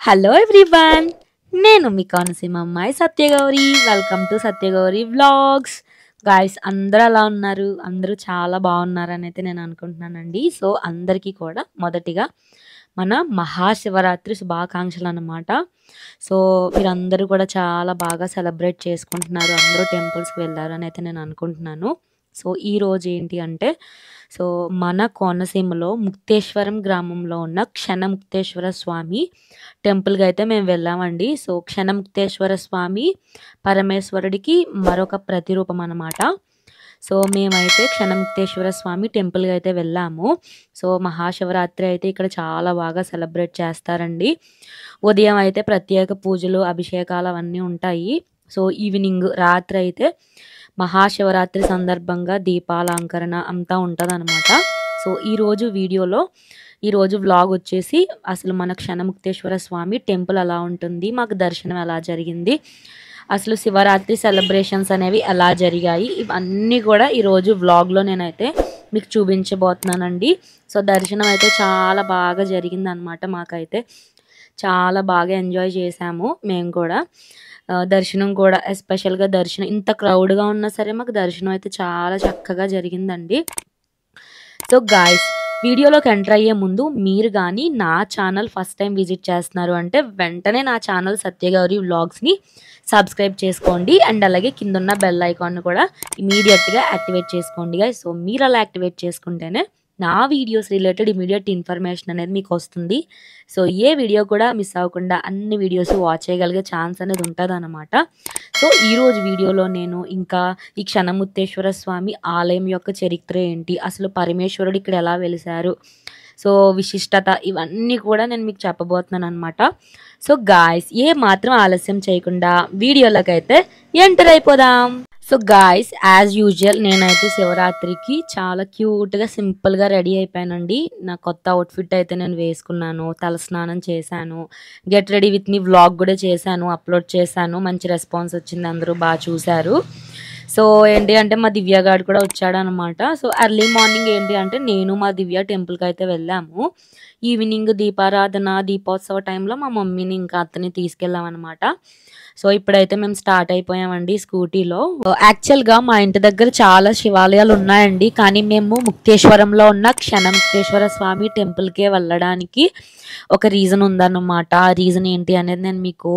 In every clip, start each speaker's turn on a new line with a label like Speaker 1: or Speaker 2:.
Speaker 1: Hello everyone, నేను మీ కోనసీమ అమ్మాయి Satyagowri. Welcome to Satyagowri vlogs. Guys, అందరూ ఎలా ఉన్నారు? అందరూ చాలా బాగున్నారని అయితే నేను అనుకుంటున్నానండి. సో అందరికీ కూడా మొదటిగా మన మహాశివరాత్రి శుభాకాంక్షలు అన్నమాట. సో మీరందరూ కూడా చాలా బాగా సెలబ్రేట్ చేసుకుంటున్నారు, అందరూ టెంపుల్స్కి వెళ్ళారు అని అయితే నేను అనుకుంటున్నాను. సో ఈరోజు ఏంటి అంటే, సో మన కోనసీమలో ముక్తేశ్వరం గ్రామంలో ఉన్న క్షణముక్తేశ్వర స్వామి టెంపుల్కి అయితే మేము వెళ్ళామండి. సో క్షణముక్తేశ్వర స్వామి పరమేశ్వరుడికి మరొక ప్రతిరూపం అన్నమాట. సో మేమైతే క్షణముక్తేశ్వర స్వామి టెంపుల్కి అయితే వెళ్ళాము. సో మహాశివరాత్రి అయితే ఇక్కడ చాలా బాగా సెలబ్రేట్ చేస్తారండి. ఉదయం అయితే ప్రత్యేక పూజలు, అభిషేకాలు అవన్నీ ఉంటాయి. సో ఈవినింగ్ రాత్రి అయితే మహాశివరాత్రి సందర్భంగా దీపాలంకరణ అంతా ఉంటుందన్నమాట. సో ఈరోజు వ్లాగ్ వచ్చేసి అసలు మన క్షణముక్తేశ్వర స్వామి టెంపుల్ ఎలా ఉంటుంది, మాకు దర్శనం ఎలా జరిగింది, అసలు శివరాత్రి సెలబ్రేషన్స్ అనేవి ఎలా జరిగాయి, ఇవన్నీ కూడా ఈరోజు వ్లాగ్లో నేనైతే మీకు చూపించబోతున్నానండి. సో దర్శనం అయితే చాలా బాగా జరిగింది అనమాట. మాకైతే చాలా బాగా ఎంజాయ్ చేసాము మేము కూడా. దర్శనం కూడా ఎస్పెషల్గా దర్శనం ఇంత క్రౌడ్గా ఉన్నా సరే మాకు దర్శనం అయితే చాలా చక్కగా జరిగిందండి. సో గాయస్, వీడియోలోకి ఎంటర్ అయ్యే ముందు మీరు కానీ నా ఛానల్ ఫస్ట్ టైం విజిట్ చేస్తున్నారు అంటే వెంటనే నా ఛానల్ సత్యగౌరి వ్లాగ్స్ని సబ్స్క్రైబ్ చేసుకోండి. అండ్ అలాగే కింద బెల్ ఐకాన్ కూడా ఇమీడియట్గా యాక్టివేట్ చేసుకోండి గాయస్. సో మీరు అలా యాక్టివేట్ చేసుకుంటేనే నా వీడియోస్ రిలేటెడ్ ఇమీడియట్ ఇన్ఫర్మేషన్ అనేది మీకు వస్తుంది. సో ఏ వీడియో కూడా మిస్ అవ్వకుండా అన్ని వీడియోస్ వాచ్ చేయగలిగే ఛాన్స్ అనేది ఉంటుంది అన్నమాట. సో ఈరోజు వీడియోలో నేను ఇంకా ఈ క్షణముక్తేశ్వర స్వామి ఆలయం యొక్క చరిత్ర ఏంటి, అసలు పరమేశ్వరుడు ఇక్కడ ఎలా వెలిశారు, సో విశిష్టత, ఇవన్నీ కూడా నేను మీకు చెప్పబోతున్నాను అనమాట. సో గాయస్, ఏ మాత్రం ఆలస్యం చేయకుండా వీడియోలోకి అయితే ఎంటర్ అయిపోదాం. సో గాయస్, యాజ్ యూజువల్ నేనైతే శివరాత్రికి చాలా క్యూట్గా సింపుల్గా రెడీ అయిపోయానండి. నా కొత్త అవుట్ఫిట్ అయితే నేను వేసుకున్నాను, తలస్నానం చేశాను, get ready with me vlog కూడా చేశాను, అప్లోడ్ చేశాను. మంచి రెస్పాన్స్ వచ్చింది, అందరూ బాగా చూశారు. సో ఏంటి అంటే మా దివ్య గారు కూడా వచ్చాడు అనమాట. సో ఎర్లీ మార్నింగ్ ఏంటి అంటే నేను మా దివ్య టెంపుల్కి అయితే వెళ్ళాము. ఈవినింగ్ దీపారాధన దీపోత్సవ టైంలో మా మమ్మీని ఇంకా అతన్ని తీసుకెళ్ళామన్నమాట. సో ఇప్పుడైతే మేము స్టార్ట్ అయిపోయామండి స్కూటీలో. యాక్చువల్గా మా ఇంటి దగ్గర చాలా శివాలయాలు ఉన్నాయండి, కానీ మేము ముక్తేశ్వరంలో ఉన్న క్షణముక్తేశ్వర స్వామి టెంపుల్కే వెళ్ళడానికి ఒక రీజన్ ఉందన్నమాట. ఆ రీజన్ ఏంటి అనేది నేను మీకు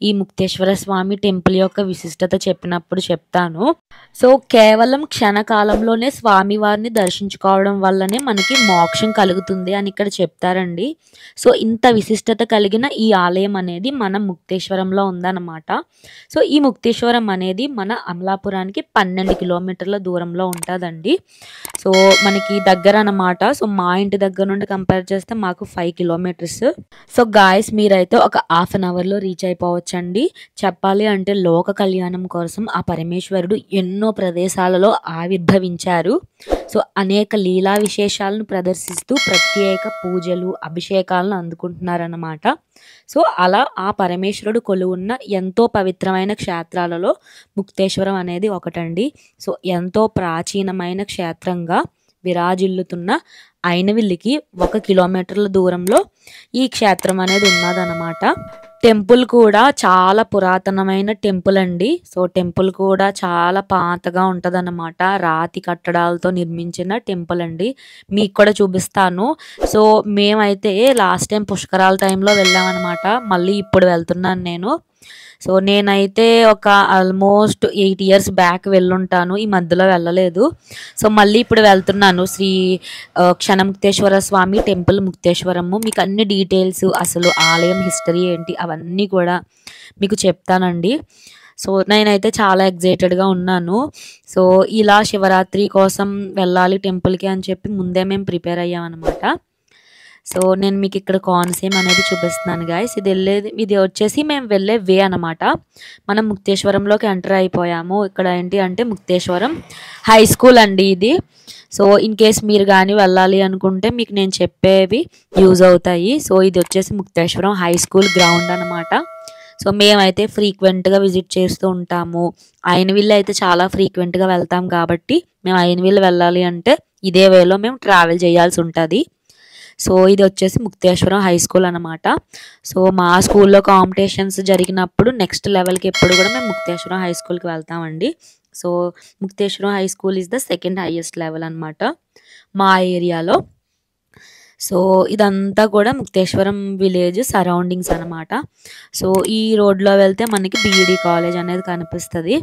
Speaker 1: ఈ ముక్తేశ్వర స్వామి టెంపుల్ యొక్క విశిష్టత చెప్పినప్పుడు చెప్తాను. సో కేవలం క్షణకాలంలోనే స్వామివారిని దర్శించుకోవడం వల్లనే మనకి మోక్షం కలుగుతుంది అని ఇక్కడ చెప్తారండి. సో ఇంత విశిష్టత కలిగిన ఈ ఆలయం అనేది మన ముక్తేశ్వరంలో ఉందన్నమాట. సో ఈ ముక్తేశ్వరం అనేది మన అమలాపురానికి 12 కిలోమీటర్ల దూరంలో ఉంటుందండి. సో మనకి దగ్గర అన్నమాట. సో మా ఇంటి దగ్గర నుండి కంపేర్ చేస్తే మాకు 5 కిలోమీటర్స్. సో గాయస్, మీరైతే ఒక హాఫ్ అన్ అవర్లో రీచ్ అయిపోవచ్చండి. చెప్పాలి అంటే లోక కళ్యాణం కోసం ఆ పరమేశ్వరుడు ఎన్నో ప్రదేశాలలో ఆవిర్భవించారు. సో అనేక లీలా విశేషాలను ప్రదర్శిస్తూ ప్రత్యేక పూజలు, అభిషేకాలను అందుకుంటున్నారన్నమాట. సో అలా ఆ పరమేశ్వరుడు కొలువున్న ఎంతో పవిత్రమైన క్షేత్రాలలో ముక్తేశ్వరం అనేది ఒకటండి. సో ఎంతో ప్రాచీనమైన క్షేత్రంగా విరాజిల్లుతున్న అయినవిల్లికి 1 కిలోమీటర్ల దూరంలో ఈ క్షేత్రం అనేది ఉన్నదన్నమాట. టెంపుల్ కూడా చాలా పురాతనమైన టెంపుల్ అండి. సో టెంపుల్ కూడా చాలా పాతగా ఉంటుందన్నమాట. రాతి కట్టడాలతో నిర్మించిన టెంపుల్ అండి. మీకు కూడా చూపిస్తాను. సో మేమైతే లాస్ట్ టైం పుష్కరాల టైంలో వెళ్ళామన్నమాట. మళ్ళీ ఇప్పుడు వెళ్తున్నాను నేను. సో నేనైతే ఒక ఆల్మోస్ట్ 8 years బ్యాక్ వెళ్ళుంటాను, ఈ మధ్యలో వెళ్ళలేదు. సో మళ్ళీ ఇప్పుడు వెళ్తున్నాను శ్రీ క్షణముక్తేశ్వర స్వామి టెంపుల్ ముక్తేశ్వరము. మీకు అన్ని డీటెయిల్స్, అసలు ఆలయం హిస్టరీ ఏంటి అవన్నీ కూడా మీకు చెప్తానండి. సో నేనైతే చాలా ఎగ్జైటెడ్గా ఉన్నాను. సో ఇలా శివరాత్రి కోసం వెళ్ళాలి టెంపుల్కి అని చెప్పి ముందే మేము ప్రిపేర్ అయ్యామన్నమాట. సో నేను మీకు ఇక్కడ కోనసీమ అనేది చూపిస్తున్నాను గాయస్. ఇది వచ్చేసి మేము వెళ్ళే వే అనమాట. మనం ముక్తేశ్వరంలోకి ఎంటర్ అయిపోయాము. ఇక్కడ ఏంటి అంటే ముక్తేశ్వరం హై స్కూల్ అండి ఇది. సో ఇన్ కేస్ మీరు కానీ వెళ్ళాలి అనుకుంటే మీకు నేను చెప్పేవి యూజ్ అవుతాయి. సో ఇది వచ్చేసి ముక్తేశ్వరం హై స్కూల్ గ్రౌండ్ అనమాట. సో మేమైతే ఫ్రీక్వెంట్గా విజిట్ చేస్తూ ఉంటాము. అయినవిల్లు అయితే చాలా ఫ్రీక్వెంట్గా వెళ్తాం కాబట్టి మేము అయినవిల్లు వెళ్ళాలి అంటే ఇదే వేలో మేము ట్రావెల్ చేయాల్సి ఉంటుంది. సో ఇది వచ్చేసి ముక్తేశ్వరం హై స్కూల్ అనమాట. సో మా స్కూల్లో కాంపిటీషన్స్ జరిగినప్పుడు నెక్స్ట్ లెవెల్కి ఎప్పుడు కూడా మేము ముక్తేశ్వరం హై స్కూల్కి వెళ్తామండి. So Mukteswaram high school is the second highest level అనమాట మా ఏరియాలో. సో ఇదంతా కూడా ముక్తేశ్వరం విలేజ్ సరౌండింగ్స్ అనమాట. సో ఈ రోడ్లో వెళ్తే మనకి బీఈడి కాలేజ్ అనేది కనిపిస్తుంది.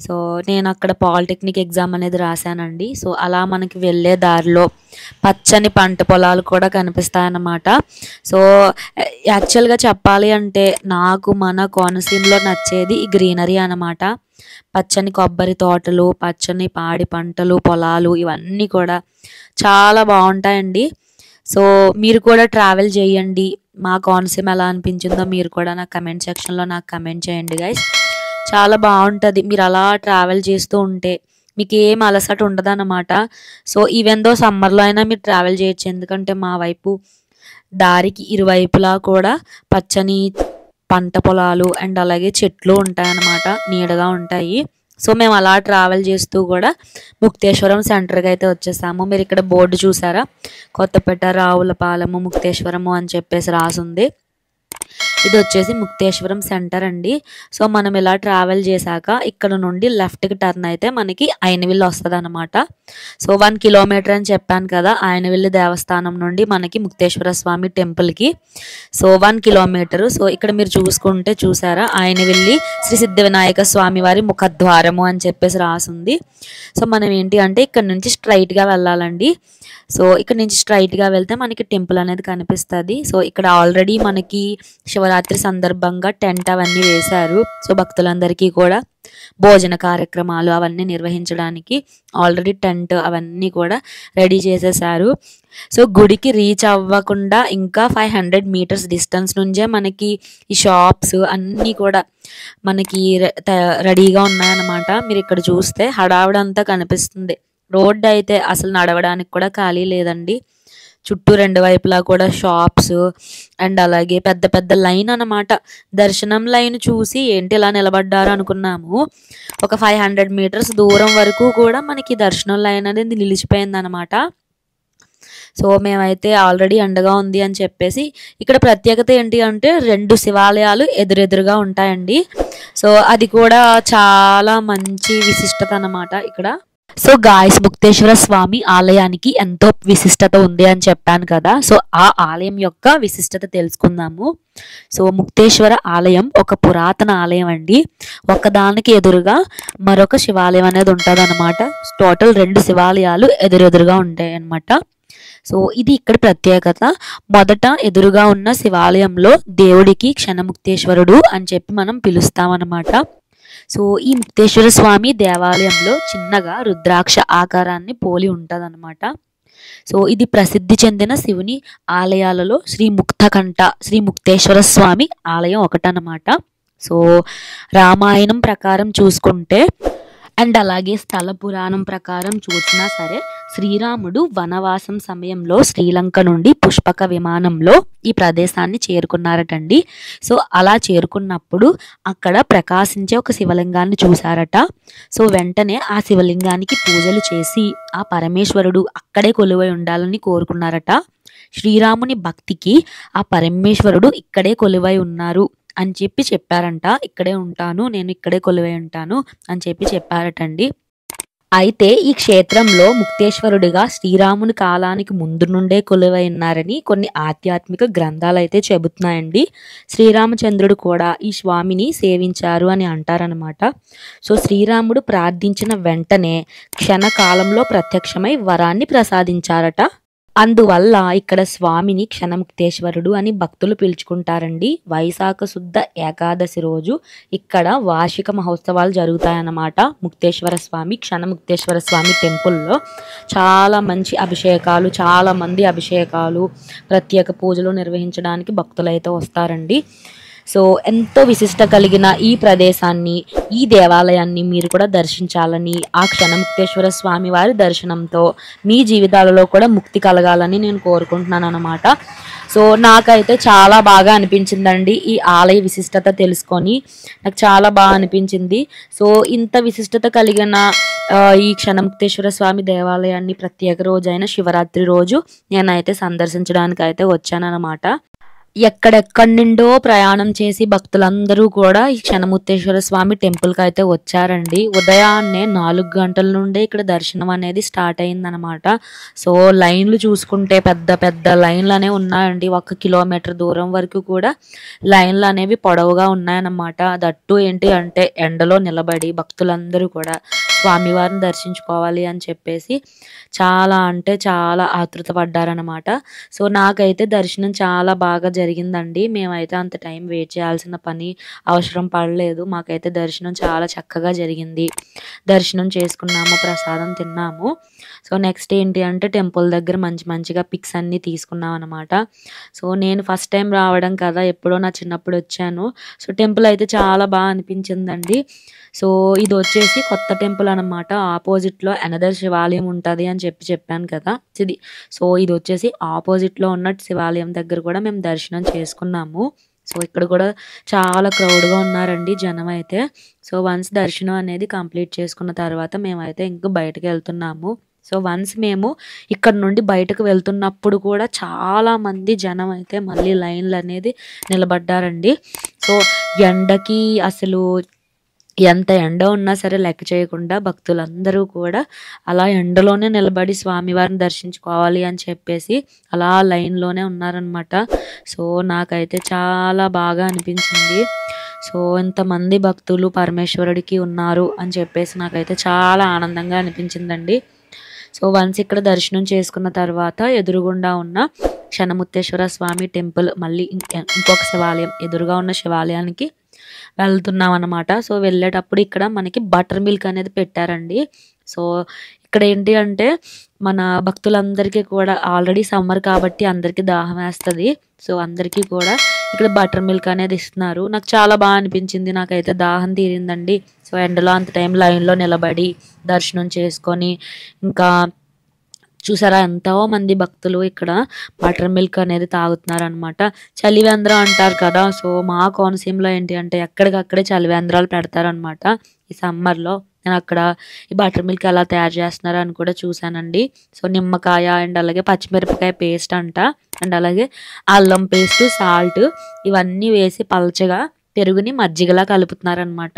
Speaker 1: సో నేను అక్కడ పాలిటెక్నిక్ ఎగ్జామ్ అనేది రాశానండి. సో అలా మనకి వెళ్ళే దారిలో పచ్చని పంట పొలాలు కూడా కనిపిస్తాయన్నమాట. సో యాక్చువల్గా చెప్పాలి అంటే నాకు మన కోనసీమలో నచ్చేది ఈ గ్రీనరీ అనమాట. పచ్చని కొబ్బరి తోటలు, పచ్చని పాడి పంటలు, పొలాలు ఇవన్నీ కూడా చాలా బాగుంటాయండి. సో మీరు కూడా ట్రావెల్ చేయండి. మా కోనసీమ ఎలా అనిపించిందో మీరు కూడా నాకు కమెంట్ సెక్షన్లో నాకు కమెంట్ చేయండి గైస్. చాలా బాగుంటుంది మీరు అలా ట్రావెల్ చేస్తూ ఉంటే, మీకు ఏం అలసట ఉండదు అన్నమాట. సో ఈవెన్ దో సమ్మర్లో అయినా మీరు ట్రావెల్ చేయొచ్చు, ఎందుకంటే మా వైపు దారికి ఇరువైపులా కూడా పచ్చని పంట పొలాలు అండ్ అలాగే చెట్లు ఉంటాయన్నమాట, నీడగా ఉంటాయి. సో మేము అలా ట్రావెల్ చేస్తూ కూడా ముక్తేశ్వరం సెంటర్కి అయితే వచ్చేసాము. మీరు ఇక్కడ బోర్డు చూసారా, కొత్తపేట, రావులపాలెము, ముక్తేశ్వరము అని చెప్పేసి రాసుంది. ఇది వచ్చేసి ముక్తేశ్వరం సెంటర్ అండి. సో మనం ఇలా ట్రావెల్ చేశాక ఇక్కడ నుండి లెఫ్ట్కి టర్న్ అయితే మనకి ఆయనవిల్లి వస్తుంది అనమాట. సో 1 కిలోమీటర్ అని చెప్పాను కదా, ఆయనవిల్లి దేవస్థానం నుండి మనకి ముక్తేశ్వర స్వామి టెంపుల్కి. So 1 kilometre. సో ఇక్కడ మీరు చూసుకుంటే చూసారా, ఆయనవిల్లి శ్రీ సిద్ధ వినాయక స్వామి వారి ముఖద్వారము అని చెప్పేసి రాసుంది. సో మనం ఏంటి అంటే ఇక్కడ నుంచి స్ట్రైట్గా వెళ్ళాలండి. సో ఇక్కడ నుంచి స్ట్రైట్గా వెళ్తే మనకి టెంపుల్ అనేది కనిపిస్తుంది. సో ఇక్కడ ఆల్రెడీ మనకి శివరాత్రి సందర్భంగా టెంట్ అవన్నీ వేశారు. సో భక్తులందరికీ కూడా భోజన కార్యక్రమాలు అవన్నీ నిర్వహించడానికి ఆల్రెడీ టెంట్ అవన్నీ కూడా రెడీ చేసేసారు. సో గుడికి రీచ్ అవ్వకుండా ఇంకా 500 మీటర్స్ డిస్టెన్స్ నుంచే మనకి ఈ షాప్స్ అన్నీ కూడా మనకి రెడీగా ఉన్నాయన్నమాట. మీరు ఇక్కడ చూస్తే హడావిడంతా కనిపిస్తుంది. రోడ్డు అయితే అసలు నడవడానికి కూడా ఖాళీ లేదండి. చుట్టూ 2 వైపులా కూడా షాప్స్ అండ్ అలాగే పెద్ద పెద్ద లైన్ అనమాట. దర్శనం లైన్ చూసి ఏంటి ఇలా నిలబడ్డారు అనుకున్నాము. ఒక 500 మీటర్స్ దూరం వరకు కూడా మనకి దర్శనం లైన్ అనేది నిలిచిపోయింది అనమాట. సో మేమైతే ఆల్రెడీ ఎండగా ఉంది అని చెప్పేసి, ఇక్కడ ప్రత్యేకత ఏంటి అంటే 2 శివాలయాలు ఎదురెదురుగా ఉంటాయండి. సో అది కూడా చాలా మంచి విశిష్టత అన్నమాట ఇక్కడ. సో గాయస్, ముక్తేశ్వర స్వామి ఆలయానికి ఎంతో విశిష్టత ఉంది అని చెప్పాను కదా. సో ఆ ఆలయం యొక్క విశిష్టత తెలుసుకుందాము. సో ముక్తేశ్వర ఆలయం ఒక పురాతన ఆలయం అండి. ఒకదానికి ఎదురుగా మరొక శివాలయం అనేది ఉంటుంది అనమాట. టోటల్ 2 శివాలయాలు ఎదురెదురుగా ఉంటాయి అన్నమాట. సో ఇది ఇక్కడ ప్రత్యేకత. మొదట ఎదురుగా ఉన్న శివాలయంలో దేవుడికి క్షణముక్తేశ్వరుడు అని చెప్పి మనం పిలుస్తామన్నమాట. సో ఈ ముక్తేశ్వర స్వామి దేవాలయంలో చిన్నగా రుద్రాక్ష ఆకారాన్ని పోలి ఉంటుందన్నమాట. సో ఇది ప్రసిద్ధి చెందిన శివుని ఆలయాలలో శ్రీ ముక్తేశ్వర స్వామి ఆలయం ఒకటన్నమాట. సో రామాయణం ప్రకారం చూసుకుంటే అండ్ అలాగే స్థల పురాణం ప్రకారం చూసినా సరే, శ్రీరాముడు వనవాసం సమయంలో శ్రీలంక నుండి పుష్పక విమానంలో ఈ ప్రదేశాన్ని చేరుకున్నారటండి. సో అలా చేరుకున్నప్పుడు అక్కడ ప్రకాశించే ఒక శివలింగాన్ని చూసారట. సో వెంటనే ఆ శివలింగానికి పూజలు చేసి ఆ పరమేశ్వరుడు అక్కడే కొలువై ఉండాలని కోరుకున్నారట. శ్రీరాముని భక్తికి ఆ పరమేశ్వరుడు ఇక్కడే కొలువై ఉన్నారు అని చెప్పి చెప్పారంట. ఇక్కడే ఉంటాను, నేను ఇక్కడే కొలువై ఉంటాను అని చెప్పి చెప్పారటండి. అయితే ఈ క్షేత్రంలో ముక్తేశ్వరుడిగా శ్రీరాముని కాలానికి ముందు నుండే కొలువై ఉన్నారని కొన్ని ఆధ్యాత్మిక గ్రంథాలు అయితే చెబుతున్నాయండి. శ్రీరామచంద్రుడు కూడా ఈ స్వామిని సేవించారు అని అంటారనమాట. సో శ్రీరాముడు ప్రార్థించిన వెంటనే క్షణకాలంలో ప్రత్యక్షమై వరాన్ని ప్రసాదించారట. అందువల్ల ఇక్కడ స్వామిని క్షణముక్తేశ్వరుడు అని భక్తులు పిలుచుకుంటారండి. వైశాఖ శుద్ధ ఏకాదశి రోజు ఇక్కడ వార్షిక మహోత్సవాలు జరుగుతాయన్నమాట. క్షణముక్తేశ్వర స్వామి టెంపుల్లో చాలా మంది అభిషేకాలు, ప్రత్యేక పూజలు నిర్వహించడానికి భక్తులైతే వస్తారండి. సో ఎంతో విశిష్ట కలిగిన ఈ ప్రదేశాన్ని, ఈ దేవాలయాన్ని మీరు కూడా దర్శించాలని, ఆ క్షణముక్తేశ్వర స్వామి వారి దర్శనంతో మీ జీవితాలలో కూడా ముక్తి కలగాలని నేను కోరుకుంటున్నాను అన్నమాట. సో నాకైతే చాలా బాగా అనిపించిందండి ఈ ఆలయ విశిష్టత తెలుసుకొని. నాకు చాలా బాగా అనిపించింది. సో ఇంత విశిష్టత కలిగిన ఈ క్షణముక్తేశ్వర స్వామి దేవాలయాన్ని ప్రత్యేక రోజైన శివరాత్రి రోజు నేనైతే సందర్శించడానికి అయితే వచ్చానన్నమాట. ఎక్కడెక్కడి నుండో ప్రయాణం చేసి భక్తులందరూ కూడా ఈ క్షణముక్తేశ్వర స్వామి టెంపుల్కి అయితే వచ్చారండి. ఉదయాన్నే 4 గంటల నుండే ఇక్కడ దర్శనం అనేది స్టార్ట్ అయిందనమాట. సో లైన్లు చూసుకుంటే పెద్ద పెద్ద లైన్లు అనేవి ఉన్నాయండి. 1 కిలోమీటర్ దూరం వరకు కూడా లైన్లు అనేవి పొడవుగా ఉన్నాయన్నమాట. దట్టు ఏంటి అంటే ఎండలో నిలబడి భక్తులందరూ కూడా స్వామివారిని దర్శించుకోవాలి అని చెప్పేసి చాలా అంటే చాలా ఆతృత పడ్డారనమాట. సో నాకైతే దర్శనం చాలా బాగా జరిగిందండి. మేమైతే అంత టైం వెయిట్ చేయాల్సిన పని అవసరం పడలేదు. మాకైతే దర్శనం చాలా చక్కగా జరిగింది. దర్శనం చేసుకున్నాము, ప్రసాదం తిన్నాము. సో నెక్స్ట్ ఏంటి అంటే టెంపుల్ దగ్గర మంచిగా పిక్స్ అన్నీ తీసుకున్నాం అనమాట. సో నేను ఫస్ట్ టైం రావడం కదా, ఎప్పుడో నా చిన్నప్పుడు వచ్చాను. సో టెంపుల్ అయితే చాలా బాగా అనిపించిందండి. సో ఇది వచ్చేసి కొత్త టెంపుల్ అనమాట. ఆపోజిట్లో అనదర్ శివాలయం ఉంటుంది అని చెప్పాను కదా ఇది. సో ఇది వచ్చేసి ఆపోజిట్లో ఉన్న శివాలయం దగ్గర కూడా మేము దర్శనం చేసుకున్నాము. సో ఇక్కడ కూడా చాలా క్రౌడ్గా ఉన్నారండి జనం అయితే. సో వన్స్ దర్శనం అనేది కంప్లీట్ చేసుకున్న తర్వాత మేమైతే ఇంకా బయటకు వెళ్తున్నాము. సో వన్స్ మేము ఇక్కడ నుండి బయటకు వెళ్తున్నప్పుడు కూడా చాలా మంది జనం అయితే మళ్ళీ లైన్లు అనేది నిలబడ్డారండి. సో ఎండకి అసలు ఎంత ఎండ ఉన్నా సరే లెక్క చేయకుండా భక్తులందరూ కూడా అలా ఎండలోనే నిలబడి స్వామివారిని దర్శించుకోవాలి అని చెప్పేసి అలా లైన్లోనే ఉన్నారనమాట. సో నాకైతే చాలా బాగా అనిపించింది. సో ఇంతమంది భక్తులు పరమేశ్వరుడికి ఉన్నారు అని చెప్పేసి నాకైతే చాలా ఆనందంగా అనిపించిందండి. సో వన్స్ ఇక్కడ దర్శనం చేసుకున్న తర్వాత ఎదురుగుండా ఉన్న క్షణముక్తేశ్వర స్వామి టెంపుల్ మళ్ళీ ఇంకొక శివాలయం ఎదురుగా ఉన్న శివాలయానికి వెళ్తున్నాం అనమాట. సో వెళ్ళేటప్పుడు ఇక్కడ మనకి బటర్ మిల్క్ అనేది పెట్టారండి. సో ఇక్కడ ఏంటి అంటే మన భక్తులందరికీ కూడా ఆల్రెడీ సమ్మర్ కాబట్టి అందరికీ దాహం వేస్తుంది. సో అందరికీ కూడా ఇక్కడ బటర్ మిల్క్ అనేది ఇస్తున్నారు. నాకు చాలా బాగా అనిపించింది. నాకైతే దాహం తీరిందండి. సో ఎండలో అంత టైం లైన్లో నిలబడి దర్శనం చేసుకొని ఇంకా చూసారా ఎంతో మంది భక్తులు ఇక్కడ బటర్ మిల్క్ అనేది తాగుతున్నారు అనమాట. చలివేంద్రం అంటారు కదా. సో మా కోనసీమలో ఏంటి అంటే ఎక్కడికక్కడే చలివేంద్రాలు పెడతారనమాట ఈ సమ్మర్లో. నేను అక్కడ ఈ బటర్ మిల్క్ ఎలా తయారు చేస్తున్నారు అని కూడా చూశానండి. సో నిమ్మకాయ అండ్ అలాగే పచ్చిమిరపకాయ పేస్ట్ అంట అండ్ అలాగే అల్లం పేస్ట్, సాల్ట్ ఇవన్నీ వేసి పల్చగా పెరుగుని మజ్జిగలా కలుపుతున్నారనమాట.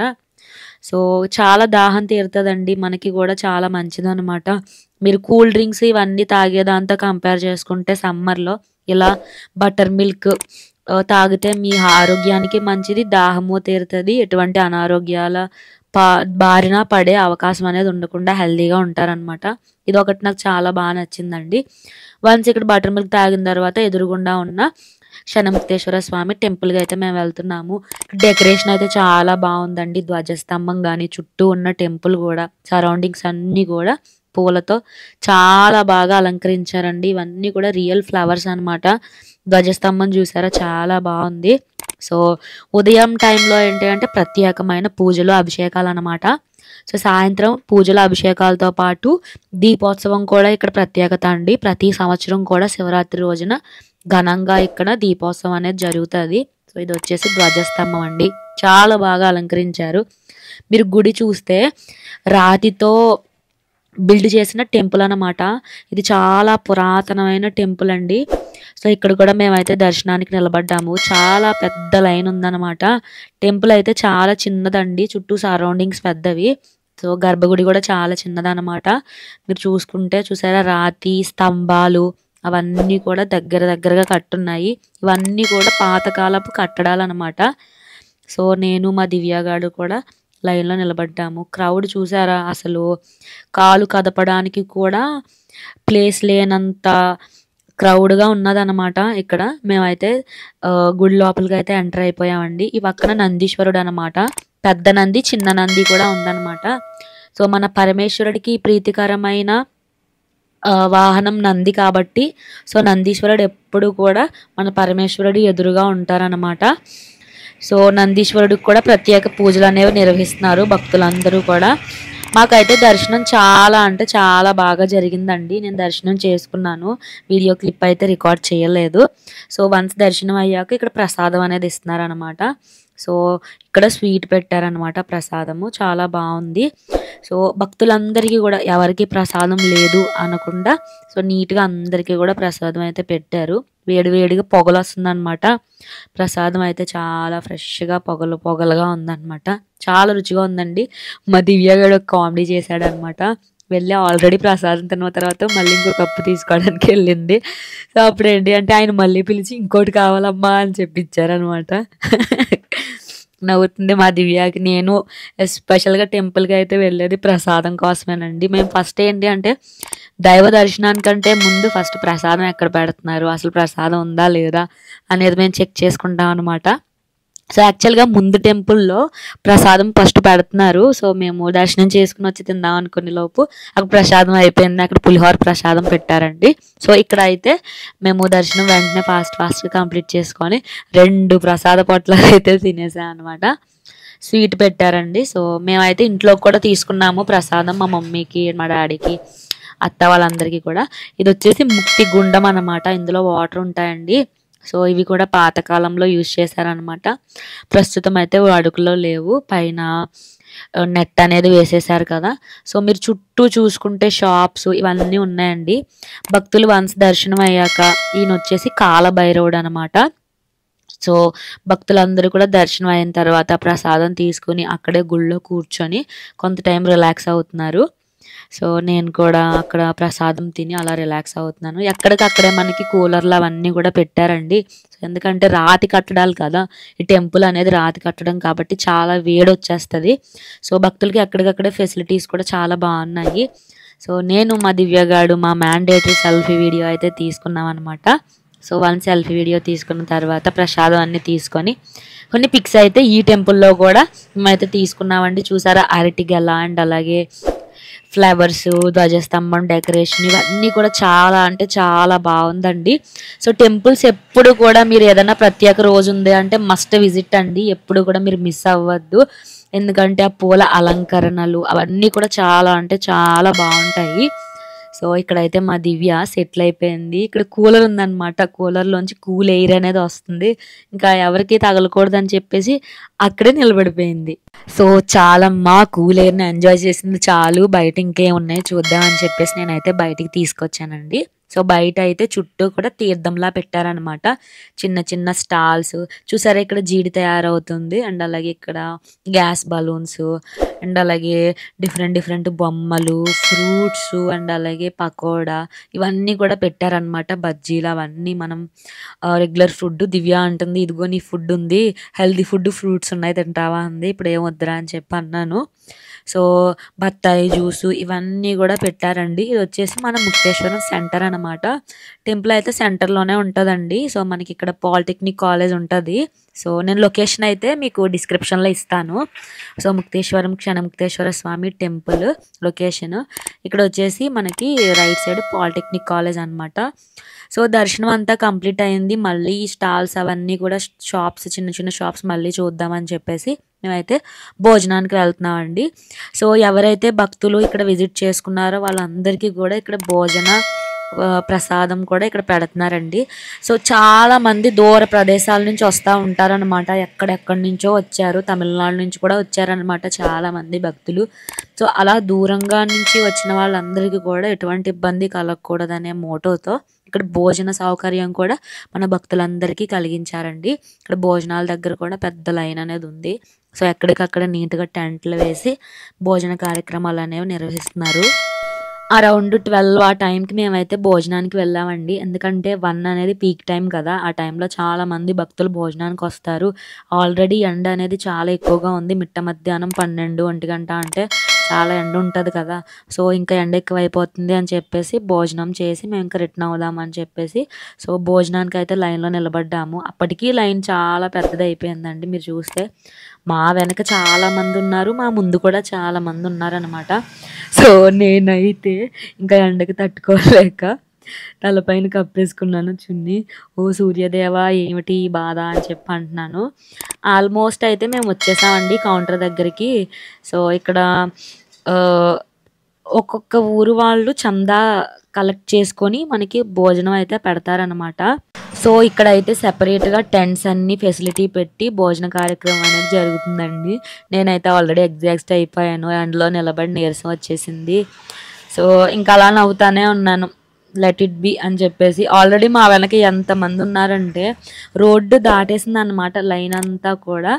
Speaker 1: సో చాలా దాహం తీరుతుందండి. మనకి కూడా చాలా మంచిది అనమాట. మీరు కూల్ డ్రింక్స్ ఇవన్నీ తాగేదాంతో కంపేర్ చేసుకుంటే సమ్మర్లో ఇలా బటర్ మిల్క్ తాగితే మీ ఆరోగ్యానికి మంచిది, దాహము తీరుతుంది, ఎటువంటి అనారోగ్యాల బారిన పడే అవకాశం అనేది ఉండకుండా హెల్తీగా ఉంటారనమాట. ఇది ఒకటి నాకు చాలా బాగా నచ్చిందండి. వన్స్ ఇక్కడ బటర్ మిల్క్ తాగిన తర్వాత ఎదురుగుండా ఉన్న క్షణముక్తేశ్వర స్వామి టెంపుల్కి అయితే మేము వెళ్తున్నాము. డెకరేషన్ అయితే చాలా బాగుందండి. ధ్వజస్తంభం కానీ చుట్టూ ఉన్న టెంపుల్ కూడా సరౌండింగ్స్ అన్నీ కూడా పూలతో చాలా బాగా అలంకరించారండి. ఇవన్నీ కూడా రియల్ ఫ్లవర్స్ అనమాట. ధ్వజస్తంభం చూసారా చాలా బాగుంది. సో ఉదయం టైంలో ఏంటి అంటే ప్రత్యేకమైన పూజలు, అభిషేకాలు అనమాట. సో సాయంత్రం పూజల అభిషేకాలతో పాటు దీపోత్సవం కూడా ఇక్కడ ప్రత్యేకత అండి. ప్రతి సంవత్సరం కూడా శివరాత్రి రోజున ఘనంగా ఇక్కడ దీపోత్సవం అనేది జరుగుతుంది. సో ఇది వచ్చేసి ధ్వజస్తంభం అండి. చాలా బాగా అలంకరించారు. మీరు గుడి చూస్తే రాతితో బిల్డ్ చేసిన టెంపుల్ అనమాట. ఇది చాలా పురాతనమైన టెంపుల్ అండి. సో ఇక్కడ కూడా మేమైతే దర్శనానికి నిలబడ్డాము. చాలా పెద్ద లైన్ ఉందన్నమాట. టెంపుల్ అయితే చాలా చిన్నదండి. చుట్టూ సరౌండింగ్స్ పెద్దవి. సో గర్భగుడి కూడా చాలా చిన్నదన్నమాట. మీరు చూసుకుంటే చూసారా రాతి స్తంభాలు అవన్నీ కూడా దగ్గరగా కట్టున్నాయి. ఇవన్నీ కూడా పాతకాలపు కట్టడాలు అనమాట. సో నేను మా దివ్యగాడు కూడా లైన్లో నిలబడ్డాము. క్రౌడ్ చూసారా అసలు కాలు కదపడానికి కూడా ప్లేస్ లేనంత క్రౌడ్గా ఉన్నదన్నమాట. ఇక్కడ మేమైతే గుడి లోపలికి అయితే ఎంటర్ అయిపోయామండి. ఈ పక్కన నందీశ్వరుడు అనమాట. పెద్ద నంది, చిన్న నంది కూడా ఉందన్నమాట. సో మన పరమేశ్వరుడికి ప్రీతికరమైన వాహనం నంది కాబట్టి సో నందీశ్వరుడు ఎప్పుడు కూడా మన పరమేశ్వరుడు ఎదురుగా ఉంటారనమాట. సో నందీశ్వరుడికి కూడా ప్రత్యేక పూజలు అనేవి నిర్వహిస్తున్నారు భక్తులందరూ కూడా. మాకైతే దర్శనం చాలా అంటే చాలా బాగా జరిగిందండి. నేను దర్శనం చేసుకున్నాను. వీడియో క్లిప్ అయితే రికార్డ్ చేయలేదు. సో వన్స్ దర్శనం అయ్యాక ఇక్కడ ప్రసాదం అనేది ఇస్తున్నారనమాట. సో ఇక్కడ స్వీట్ పెట్టారనమాట ప్రసాదము. చాలా బాగుంది. సో భక్తులందరికీ కూడా ఎవరికి ప్రసాదం లేదు అనకుండా సో నీట్గా అందరికీ కూడా ప్రసాదం అయితే పెట్టారు. వేడి వేడిగా పొగలు వస్తుందన్నమాట. ప్రసాదం అయితే చాలా ఫ్రెష్గా పొగలు పొగలుగా ఉందన్నమాట. చాలా రుచిగా ఉందండి. మా దివ్య కూడా కామెడీ చేశాడనమాట. వెళ్ళి ఆల్రెడీ ప్రసాదం తిన్న తర్వాత మళ్ళీ ఇంకో కప్పు తీసుకోవడానికి వెళ్ళింది. సో అప్పుడు ఏంటి అంటే ఆయన మళ్ళీ పిలిచి ఇంకోటి కావాలమ్మా అని చెప్పించారనమాట. నవ్వుతుంది మా దివ్యకి. నేను ఎస్పెషల్గా టెంపుల్కి అయితే వెళ్ళేది ప్రసాదం కోసమేనండి. మేము ఫస్ట్ ఏంటి అంటే దైవ దర్శనానికంటే ముందు ఫస్ట్ ప్రసాదం ఎక్కడ పెడుతున్నారు, అసలు ప్రసాదం ఉందా లేదా అనేది మేము చెక్ చేసుకుంటాం అనమాట. సో యాక్చువల్గా ముందు టెంపుల్లో ప్రసాదం ఫస్ట్ పెడుతున్నారు. సో మేము దర్శనం చేసుకుని వచ్చి తిందాం అనుకునే లోపు అక్కడ ప్రసాదం అయిపోయింది. అక్కడ పులిహోర ప్రసాదం పెట్టారండి. సో ఇక్కడ అయితే మేము దర్శనం వెంటనే ఫాస్ట్గా కంప్లీట్ చేసుకొని 2 ప్రసాద పొట్లాలు అయితే తినేసాం అనమాట. స్వీట్ పెట్టారండి. సో మేమైతే ఇంట్లో కూడా తీసుకున్నాము ప్రసాదం, మా మమ్మీకి మా డాడీకి అత్త వాళ్ళందరికీ కూడా. ఇది వచ్చేసి ముక్తి గుండం అనమాట. ఇందులో వాటర్ ఉంటాయండి. సో ఇవి కూడా పాతకాలంలో యూజ్ చేశారనమాట. ప్రస్తుతం అయితే అడుగులో లేవు, పైన నెట్ అనేది వేసేసారు కదా. సో మీరు చుట్టూ చూసుకుంటే షాప్స్ ఇవన్నీ ఉన్నాయండి. భక్తులు వన్స్ దర్శనం అయ్యాక ఈయన వచ్చేసి కాలభైరవుడు అనమాట. సో భక్తులందరూ కూడా దర్శనం అయిన తర్వాత ప్రసాదం తీసుకుని అక్కడే గుళ్ళో కూర్చొని కొంత టైం రిలాక్స్ అవుతున్నారు. సో నేను కూడా అక్కడ ప్రసాదం తిని అలా రిలాక్స్ అవుతున్నాను. ఎక్కడికక్కడే మనకి కూలర్లు అవన్నీ కూడా పెట్టారండి. ఎందుకంటే రాతి కట్టడాలు కదా, ఈ టెంపుల్ అనేది రాతి కట్టడం కాబట్టి చాలా వేడి వచ్చేస్తుంది. సో భక్తులకి ఎక్కడికక్కడే ఫెసిలిటీస్ కూడా చాలా బాగున్నాయి. సో నేను మా దివ్యగాడు మా మ్యాండేటరీ సెల్ఫీ వీడియో అయితే తీసుకున్నాం అనమాట. సో వన్ సెల్ఫీ వీడియో తీసుకున్న తర్వాత ప్రసాదం అన్నీ తీసుకొని కొన్ని పిక్స్ అయితే ఈ టెంపుల్లో కూడా మేమైతే తీసుకున్నామండి. చూసారా అరటి గెల అండ్ అలాగే ఫ్లవర్స్, ధ్వజస్తంభం డెకరేషన్ ఇవన్నీ కూడా చాలా అంటే చాలా బాగుందండి. సో టెంపుల్స్ ఎప్పుడు కూడా మీరు ఏదైనా ప్రత్యేక రోజు ఉంది అంటే మస్ట్ విజిట్ అండి. ఎప్పుడు కూడా మీరు మిస్ అవ్వద్దు. ఎందుకంటే ఆ పూల అలంకరణలు అవన్నీ కూడా చాలా అంటే చాలా బాగుంటాయి. సో ఇక్కడైతే మా దివ్య సెటిల్ అయిపోయింది. ఇక్కడ కూలర్ ఉందన్నమాట. కూలర్లోంచి కూల్ ఎయిర్ అనేది వస్తుంది. ఇంకా ఎవరికి తగలకూడదని చెప్పేసి అక్కడే నిలబడిపోయింది. సో చాలా మా కూల్ ఎయిర్ని ఎంజాయ్ చేసింది చాలు, బయట ఇంకేం ఉన్నాయి చూద్దామని చెప్పేసి నేనైతే బయటికి తీసుకొచ్చానండి. సో బయట అయితే చుట్టూ కూడా తీర్థంలా పెట్టారనమాట. చిన్న చిన్న స్టాల్స్ చూసారా, ఇక్కడ జీడి తయారవుతుంది అండ్ అలాగే ఇక్కడ గ్యాస్ బలూన్స్ అండ్ అలాగే డిఫరెంట్ బొమ్మలు, ఫ్రూట్స్ అండ్ అలాగే పకోడా ఇవన్నీ కూడా పెట్టారనమాట. బజ్జీలు అవన్నీ మనం రెగ్యులర్ ఫుడ్. దివ్య అంటుంది ఇదిగో నీ ఫుడ్ ఉంది, హెల్తీ ఫుడ్ ఫ్రూట్స్ ఉన్నాయి తింటావా అంది. ఇప్పుడు ఏం వద్దురా అని చెప్పి అన్నాను. సో బత్తాయి జ్యూసు ఇవన్నీ కూడా పెట్టారండి. ఇది వచ్చేసి మన ముక్తేశ్వరం సెంటర్ అనమాట. టెంపుల్ అయితే సెంటర్లోనే ఉంటుందండి. సో మనకి ఇక్కడ పాలిటెక్నిక్ కాలేజ్ ఉంటుంది. సో నేను లొకేషన్ అయితే మీకు డిస్క్రిప్షన్లో ఇస్తాను. సో ముక్తేశ్వరం క్షణముక్తేశ్వర స్వామి టెంపుల్ లొకేషన్ ఇక్కడ వచ్చేసి మనకి రైట్ సైడ్ పాలిటెక్నిక్ కాలేజ్ అనమాట. సో దర్శనం అంతా కంప్లీట్ అయింది. మళ్ళీ స్టాల్స్ అవన్నీ కూడా షాప్స్, చిన్న చిన్న షాప్స్ మళ్ళీ చూద్దామని చెప్పేసి మేమైతే భోజనానికి వెళ్తున్నామండి. సో ఎవరైతే భక్తులు ఇక్కడ విజిట్ చేసుకున్నారో వాళ్ళందరికీ కూడా ఇక్కడ భోజన ప్రసాదం కూడా ఇక్కడ పెడుతున్నారండి. సో చాలా మంది దూర ప్రదేశాల నుంచి వస్తూ ఉంటారనమాట. ఎక్కడెక్కడి నుంచో వచ్చారు, తమిళనాడు నుంచి కూడా వచ్చారనమాట చాలా మంది భక్తులు. సో అలా దూరంగా నుంచి వచ్చిన వాళ్ళందరికీ కూడా ఎటువంటి ఇబ్బంది కలగకూడదనే మోటోతో ఇక్కడ భోజన సౌకర్యం కూడా మన భక్తులందరికీ కలిగించారండి. ఇక్కడ భోజనాల దగ్గర కూడా పెద్ద లైన్ అనేది ఉంది. సో ఎక్కడికక్కడ నీట్గా టెంట్లు వేసి భోజన కార్యక్రమాలు అనేవి నిర్వహిస్తున్నారు. అరౌండ్ 12 ఆ టైంకి మేమైతే భోజనానికి వెళ్ళామండి. ఎందుకంటే 1 అనేది పీక్ టైం కదా, ఆ టైంలో చాలా మంది భక్తులు భోజనానికి వస్తారు. ఆల్రెడీ ఎండ అనేది చాలా ఎక్కువగా ఉంది. మిట్ట మధ్యాహ్నం 12-1 గంట అంటే చాలా ఎండ ఉంటుంది కదా. సో ఇంకా ఎండ ఎక్కువైపోతుంది అని చెప్పేసి భోజనం చేసి మేము ఇంకా రిటర్న్ అవుదామని చెప్పేసి సో భోజనానికి అయితే లైన్లో నిలబడ్డాము. అప్పటికీ లైన్ చాలా పెద్దది అయిపోయిందండి. మీరు చూస్తే మా వెనక చాలా మంది ఉన్నారు, మా ముందు కూడా చాలా మంది ఉన్నారనమాట. సో నేనైతే ఇంకా ఎండకి తట్టుకోలేక తలపైన కప్పేసుకున్నాను చున్నీ. ఓ సూర్యదేవ ఏమిటి ఈ బాధ అని చెప్పి అంటున్నాను. ఆల్మోస్ట్ అయితే మేము వచ్చేసామండి కౌంటర్ దగ్గరికి. సో ఇక్కడ ఒక్కొక్క ఊరు వాళ్ళు చందా కలెక్ట్ చేసుకొని మనకి భోజనం అయితే పెడతారనమాట. సో ఇక్కడైతే సెపరేట్గా టెంట్స్ అన్ని ఫెసిలిటీ పెట్టి భోజన కార్యక్రమం అనేది జరుగుతుందండి. నేనైతే ఆల్రెడీ ఎగ్జాస్ట్ అయిపోయాను, ఎండలో నిలబడి నీరసం వచ్చేసింది. సో ఇంకా అలా నవ్వుతానే ఉన్నాను, లెట్ ఇట్ బి అని చెప్పేసి. ఆల్రెడీ మా వెనక ఎంతమంది ఉన్నారంటే రోడ్డు దాటేసింది అనమాట లైన్ అంతా కూడా.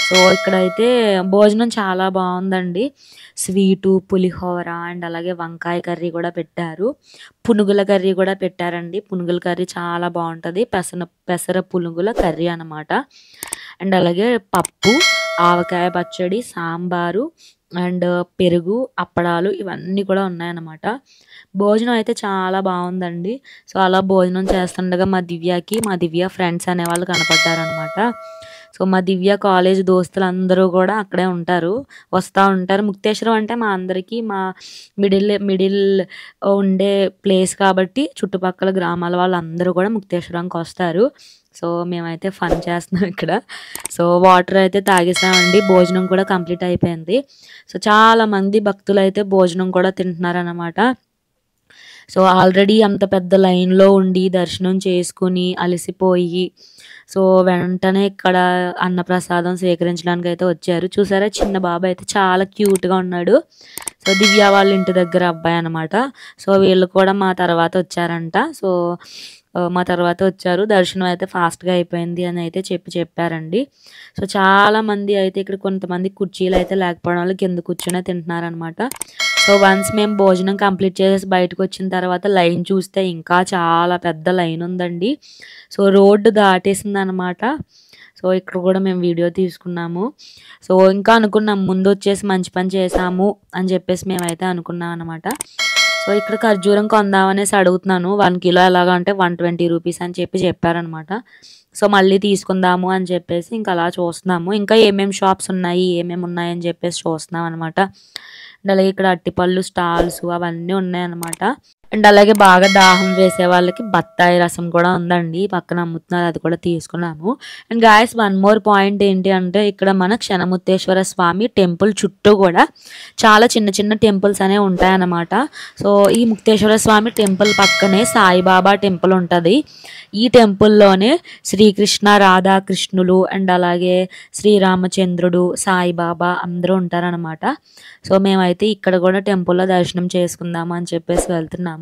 Speaker 1: సో ఇక్కడైతే భోజనం చాలా బాగుందండి. స్వీటు, పులిహోర అండ్ అలాగే వంకాయ కర్రీ కూడా పెట్టారు. పునుగుల కర్రీ కూడా పెట్టారండి. పునుగుల కర్రీ చాలా బాగుంటుంది, పెసర పునుగుల కర్రీ అనమాట. అండ్ అలాగే పప్పు, ఆవకాయ పచ్చడి, సాంబారు అండ్ పెరుగు, అప్పడాలు ఇవన్నీ కూడా ఉన్నాయన్నమాట. భోజనం అయితే చాలా బాగుందండి. సో అలా భోజనం చేస్తుండగా మా దివ్య ఫ్రెండ్స్ అనేవాళ్ళు కనపడ్డారనమాట. సో మా దివ్య కాలేజ్ దోస్తులు అందరూ కూడా అక్కడే ఉంటారు, వస్తూ ఉంటారు. ముక్తేశ్వరం అంటే మా అందరికీ మా మిడిల్ ఉండే ప్లేస్ కాబట్టి చుట్టుపక్కల గ్రామాల వాళ్ళందరూ కూడా ముక్తేశ్వరంకి వస్తారు. సో మేమైతే ఫన్ చేస్తున్నాం ఇక్కడ. సో వాటర్ అయితే తాగేసామండి, భోజనం కూడా కంప్లీట్ అయిపోయింది. సో చాలామంది భక్తులు అయితే భోజనం కూడా తింటున్నారన్నమాట. సో ఆల్రెడీ అంత పెద్ద లైన్లో ఉండి దర్శనం చేసుకుని అలసిపోయి సో వెంటనే ఇక్కడ అన్నప్రసాదం స్వీకరించడానికి అయితే వచ్చారు. చూసారా, చిన్న బాబు అయితే చాలా క్యూట్గా ఉన్నాడు. సో దివ్య వాళ్ళ ఇంటి దగ్గర అబ్బాయి అనమాట. సో వీళ్ళు కూడా మా తర్వాత వచ్చారంట. సో మా తర్వాత వచ్చారు, దర్శనం అయితే ఫాస్ట్గా అయిపోయింది అని అయితే చెప్పారండి. సో చాలామంది అయితే ఇక్కడ కొంతమంది కుర్చీలు అయితే లేకపోవడం వల్ల కింద కూర్చొని తింటున్నారనమాట. సో వన్స్ మేము భోజనం కంప్లీట్ చేసేసి బయటకు వచ్చిన తర్వాత లైన్ చూస్తే ఇంకా చాలా పెద్ద లైన్ ఉందండి. సో రోడ్డు దాటేసింది అనమాట. సో ఇక్కడ కూడా మేము వీడియో తీసుకున్నాము. సో ఇంకా అనుకున్నాం ముందు వచ్చేసి మంచి పని చేసాము అని చెప్పేసి మేమైతే అనుకున్నాం అనమాట. సో ఇక్కడ ఖర్జూరం కొందామనేసి అడుగుతున్నాను. 1 కిలో ఎలాగా అంటే 120 రూపీస్ అని చెప్పారనమాట. సో మళ్ళీ తీసుకుందాము అని చెప్పేసి ఇంకా అలా చూస్తున్నాము. ఇంకా ఏమేమి షాప్స్ ఉన్నాయి అని చెప్పేసి చూస్తున్నాం అనమాట. అండ్ అలాగే ఇక్కడ అట్టిపళ్ళు స్టాల్స్ అవన్నీ ఉన్నాయన్నమాట. అండ్ అలాగే బాగా దాహం వేసే వాళ్ళకి బత్తాయి రసం కూడా ఉందండి, పక్కన అమ్ముతున్నారు, అది కూడా తీసుకున్నాము. అండ్ గాయస్, 1 మోర్ పాయింట్ ఏంటి అంటే ఇక్కడ మన క్షణముత్తేశ్వర స్వామి టెంపుల్ చుట్టూ కూడా చాలా చిన్న చిన్న టెంపుల్స్ అనేవి ఉంటాయన్నమాట. సో ఈ ముక్తేశ్వర స్వామి టెంపుల్ పక్కనే సాయిబాబా టెంపుల్ ఉంటుంది. ఈ టెంపుల్లోనే శ్రీకృష్ణ, రాధాకృష్ణులు అండ్ అలాగే శ్రీరామచంద్రుడు, సాయిబాబా అందరూ ఉంటారనమాట. సో మేమైతే ఇక్కడ కూడా టెంపుల్లో దర్శనం చేసుకుందాము అని చెప్పేసి వెళ్తున్నాము.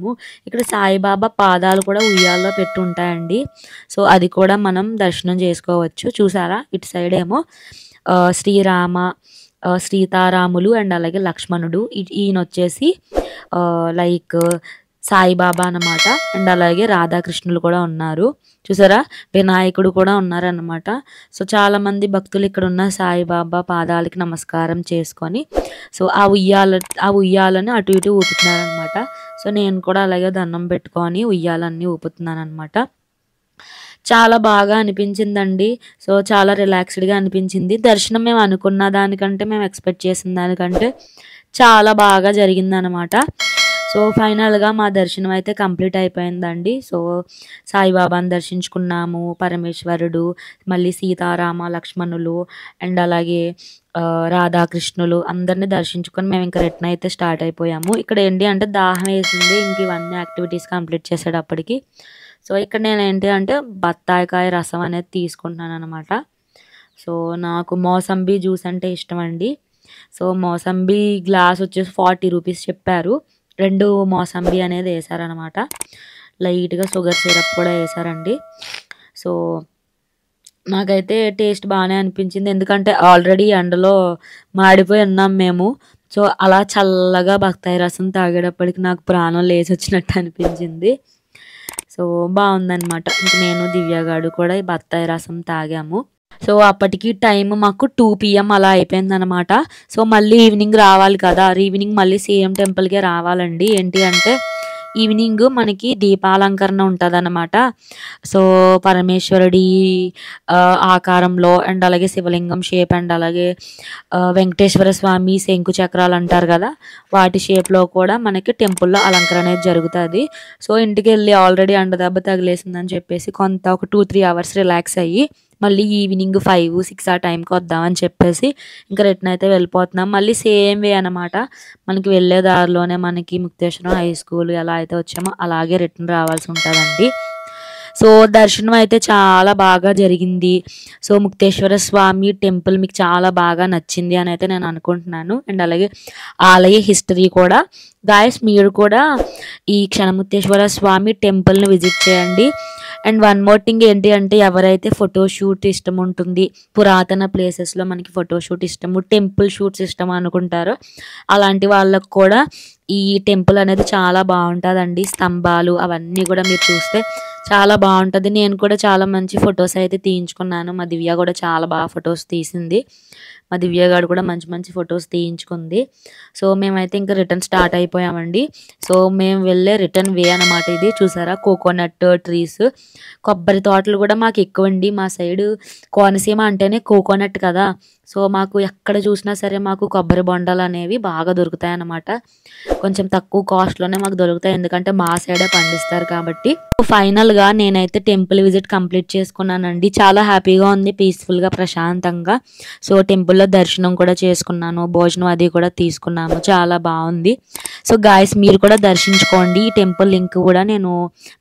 Speaker 1: ఇక్కడ సాయిబాబా పాదాలు కూడా ఉయ్యాల్లో పెట్టి ఉంటాయండి. సో అది కూడా మనం దర్శనం చేసుకోవచ్చు. చూసారా, ఇటు సైడ్ ఏమో శ్రీరామ, సీతారాములు అండ్ అలాగే లక్ష్మణుడు, ఈయన వచ్చేసి లైక్ సాయిబాబా అన్నమాట. అండ్ అలాగే రాధాకృష్ణులు కూడా ఉన్నారు. చూసారా, వినాయకుడు కూడా ఉన్నారన్నమాట. సో చాలామంది భక్తులు ఇక్కడ ఉన్న సాయిబాబా పాదాలకి నమస్కారం చేసుకొని సో ఆ ఉయ్యాలని అటు ఇటు ఊపుతున్నారనమాట. సో నేను కూడా అలాగే దండం పెట్టుకొని ఉయ్యాలన్నీ ఊపుతున్నాను అనమాట. చాలా బాగా అనిపించిందండి. సో చాలా రిలాక్స్డ్గా అనిపించింది. దర్శనం మేము అనుకున్న దానికంటే, మేము ఎక్స్పెక్ట్ చేసిన దానికంటే చాలా బాగా జరిగిందనమాట. సో ఫైనల్గా మా దర్శనం అయితే కంప్లీట్ అయిపోయిందండి. సో సాయిబాబాని దర్శించుకున్నాము, పరమేశ్వరుడు, మళ్ళీ సీతారామ లక్ష్మణులు అండ్ అలాగే రాధాకృష్ణులు అందరినీ దర్శించుకొని మేము ఇంకా రిటర్న్ అయితే స్టార్ట్ అయిపోయాము. ఇక్కడ ఏంటి అంటే దాహం వేసింది, ఇంక ఇవన్నీ యాక్టివిటీస్ కంప్లీట్ చేసేటప్పటికి. సో ఇక్కడ నేను ఏంటి అంటే బత్తాయికాయ రసం అనేది తీసుకుంటున్నాను అనమాట. సో నాకు మోసంబి జ్యూస్ అంటే ఇష్టం అండి. సో మోసంబి గ్లాస్ వచ్చేసి 40 రూపీస్ చెప్పారు. 2 మోసంబి అనేది వేసారనమాట. లైట్గా షుగర్ సిరప్ కూడా వేసారండి. సో నాకైతే టేస్ట్ బాగానే అనిపించింది, ఎందుకంటే ఆల్రెడీ ఎండలో మాడిపోయి ఉన్నాం మేము. సో అలా చల్లగా బత్తాయి రసం తాగేటప్పటికి నాకు ప్రాణం లేచి వచ్చినట్టు అనిపించింది. సో బాగుందనమాట. ఇంక నేను దివ్యగాడు కూడా ఈ బత్తాయి రసం తాగాము. సో అప్పటికి టైం మాకు 2 PM అలా అయిపోయిందనమాట. సో మళ్ళీ ఈవినింగ్ రావాలి కదా, ఈవినింగ్ మళ్ళీ సేమ్ టెంపుల్కే రావాలండి. ఏంటి అంటే ఈవినింగ్ మనకి దీపాలంకరణ ఉంటుంది అనమాట. సో పరమేశ్వరుడి ఆకారంలో అండ్ అలాగే శివలింగం షేప్ అండ్ అలాగే వెంకటేశ్వర స్వామి శంకు చక్రాలు అంటారు కదా, వాటి షేప్లో కూడా మనకి టెంపుల్లో అలంకరణ అనేది జరుగుతుంది. సో ఇంటికి వెళ్ళి ఆల్రెడీ అండదెబ్బ తగిలేసిందని చెప్పేసి ఒక 2-3 అవర్స్ రిలాక్స్ అయ్యి మళ్ళీ ఈవినింగ్ 5-6 ఆ టైంకి వద్దామని చెప్పేసి ఇంకా రిటర్న్ అయితే వెళ్ళిపోతున్నాం. మళ్ళీ సేమ్ వే అనమాట. మనకి వెళ్ళే దారిలోనే మనకి ముక్తేశ్వరం హై స్కూల్ ఎలా అయితే వచ్చామో అలాగే రిటర్న్ రావాల్సి ఉంటుందండి. సో దర్శనం అయితే చాలా బాగా జరిగింది. సో ముక్తేశ్వర స్వామి టెంపుల్ మీకు చాలా బాగా నచ్చింది అని అయితే నేను అనుకుంటున్నాను. అండ్ అలాగే ఆలయ హిస్టరీ కూడా. గాయస్ మీరు కూడా ఈ క్షణముక్తేశ్వర స్వామి టెంపుల్ని విజిట్ చేయండి. అండ్ వన్ మోర్ థింగ్ ఏంటి అంటే ఎవరైతే ఫోటోషూట్ ఇష్టం ఉంటుంది, పురాతన ప్లేసెస్లో మనకి ఫోటోషూట్ ఇష్టము, టెంపుల్ షూట్స్ ఇష్టం అనుకుంటారో అలాంటి వాళ్ళకు కూడా ఈ టెంపుల్ అనేది చాలా బాగుంటుందండి. స్తంభాలు అవన్నీ కూడా మీరు చూస్తే చాలా బాగుంటుంది. నేను కూడా చాలా మంచి ఫొటోస్ అయితే తీయించుకున్నాను. మా దివ్య కూడా చాలా బాగా ఫొటోస్ తీసింది. మా దివ్య గారు కూడా మంచి మంచి ఫొటోస్ తీయించుకుంది. సో మేమైతే ఇంకా రిటర్న్ స్టార్ట్ అయిపోయామండి. సో మేము వెళ్ళే రిటర్న్ వే అనమాట ఇది. చూసారా కోకోనట్ ట్రీస్, కొబ్బరి తోటలు కూడా మాకు ఎక్కువండి. మా సైడ్ కోనసీమ అంటేనే కోకోనట్ కదా. సో మాకు ఎక్కడ చూసినా సరే మాకు కొబ్బరి బొండాలు అనేవి బాగా దొరుకుతాయి అన్నమాట. కొంచెం తక్కువ కాస్ట్లోనే మాకు దొరుకుతాయి, ఎందుకంటే మా సైడే పండిస్తారు కాబట్టి. ఫైనల్గా నేనైతే టెంపుల్ విజిట్ కంప్లీట్ చేసుకున్నానండి. చాలా హ్యాపీగా ఉంది, పీస్ఫుల్గా ప్రశాంతంగా. సో టెంపుల్లో దర్శనం కూడా చేసుకున్నాను, భోజనం అది కూడా తీసుకున్నాము, చాలా బాగుంది. సో గాయస్ మీరు కూడా దర్శించుకోండి. ఈ టెంపుల్ లింక్ కూడా నేను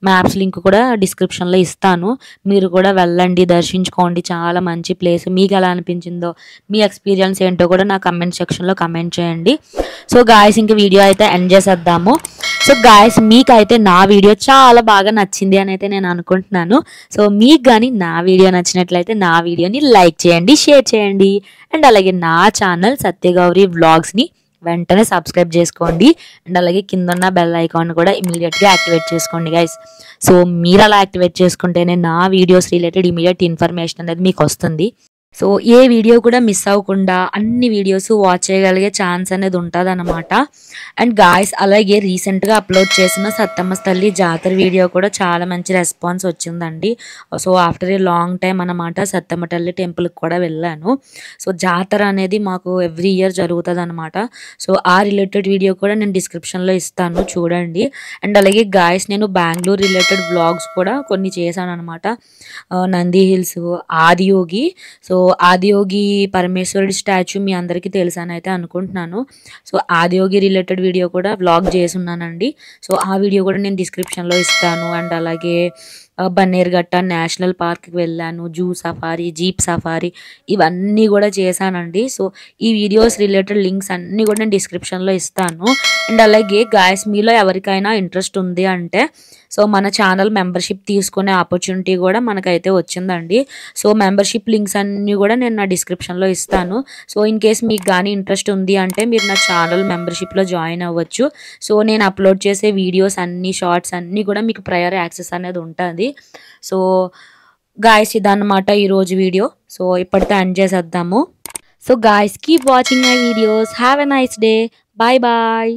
Speaker 1: మ్యాప్స్ లింక్ కూడా డిస్క్రిప్షన్లో ఇస్తాను. మీరు కూడా వెళ్ళండి, దర్శించుకోండి. చాలా మంచి ప్లేస్. మీకు ఎలా అనిపించిందో, మీ ఎక్స్పీరియన్స్ ఏంటో కూడా నా కమెంట్ సెక్షన్లో కమెంట్ చేయండి. సో గాయస్ ఇంక వీడియో అయితే ఎండ్ చేసేద్దాము. సో గాయస్ మీకైతే నా వీడియో చాలా బాగా నచ్చింది అని అయితే నేను అనుకుంటున్నాను. సో మీకు కానీ నా వీడియో నచ్చినట్లయితే నా వీడియోని లైక్ చేయండి, షేర్ చేయండి. అండ్ అలాగే నా ఛానల్ సత్యగౌరి వ్లాగ్స్ని వెంటనే సబ్స్క్రైబ్ చేసుకోండి. అండ్ అలాగే కింద ఉన్న బెల్ ఐకాన్ కూడా ఇమీడియట్గా యాక్టివేట్ చేసుకోండి గైస్. సో మీరు అలా యాక్టివేట్ చేసుకుంటేనే నా వీడియోస్ రిలేటెడ్ ఇమీడియట్ ఇన్ఫర్మేషన్ అనేది మీకు వస్తుంది. సో ఏ వీడియో కూడా మిస్ అవ్వకుండా అన్ని వీడియోస్ వాచ్ చేయగలిగే ఛాన్స్ అనేది ఉంటుంది అనమాట. అండ్ గాయస్ అలాగే రీసెంట్గా అప్లోడ్ చేసిన సత్తమ్మ తల్లి జాతర వీడియో కూడా చాలా మంచి రెస్పాన్స్ వచ్చిందండి. So after a long time అనమాట సత్తమ్మ తల్లి టెంపుల్కి కూడా వెళ్ళాను. సో జాతర అనేది మాకు ఎవ్రీ ఇయర్ జరుగుతుంది అనమాట. సో ఆ రిలేటెడ్ వీడియో కూడా నేను డిస్క్రిప్షన్లో ఇస్తాను, చూడండి. అండ్ అలాగే గాయస్ నేను బెంగళూరు రిలేటెడ్ వ్లాగ్స్ కూడా కొన్ని చేశాను అనమాట. నంది హిల్స్, ఆదియోగి. సో ఆదియోగి పరమేశ్వరుడి స్టాచ్యూ మీ అందరికీ తెలుసాను అయితే అనుకుంటున్నాను. సో ఆదియోగి రిలేటెడ్ వీడియో కూడా వ్లాగ్ చేసి ఉన్నానండి. సో ఆ వీడియో కూడా నేను డిస్క్రిప్షన్లో ఇస్తాను. అండ్ అలాగే బన్నేరుగట్ట నేషనల్ పార్క్కి వెళ్ళాను, జూ సఫారీ, జీప్ సఫారీ ఇవన్నీ కూడా చేశానండి. సో ఈ వీడియోస్ రిలేటెడ్ లింక్స్ అన్నీ కూడా నేను డిస్క్రిప్షన్లో ఇస్తాను. అండ్ అలాగే గాయస్ మీలో ఎవరికైనా ఇంట్రెస్ట్ ఉంది అంటే సో మన ఛానల్ మెంబర్షిప్ తీసుకునే ఆపర్చునిటీ కూడా మనకైతే వచ్చిందండి. సో మెంబర్షిప్ లింక్స్ అన్నీ కూడా నేను నా డిస్క్రిప్షన్లో ఇస్తాను. సో ఇన్ కేస్ మీకు కానీ ఇంట్రెస్ట్ ఉంది అంటే మీరు నా ఛానల్ మెంబర్షిప్లో జాయిన్ అవ్వచ్చు. సో నేను అప్లోడ్ చేసే వీడియోస్ అన్ని షార్ట్స్ అన్నీ కూడా మీకు ప్రయర్ యాక్సెస్ అనేది ఉంటుంది. సో గాయస్ ఇదన్నమాట ఈరోజు వీడియో. సో ఇప్పటితో ఎండ్ చేసేద్దాము. So guys keep watching my videos. Have a nice day. Bye bye.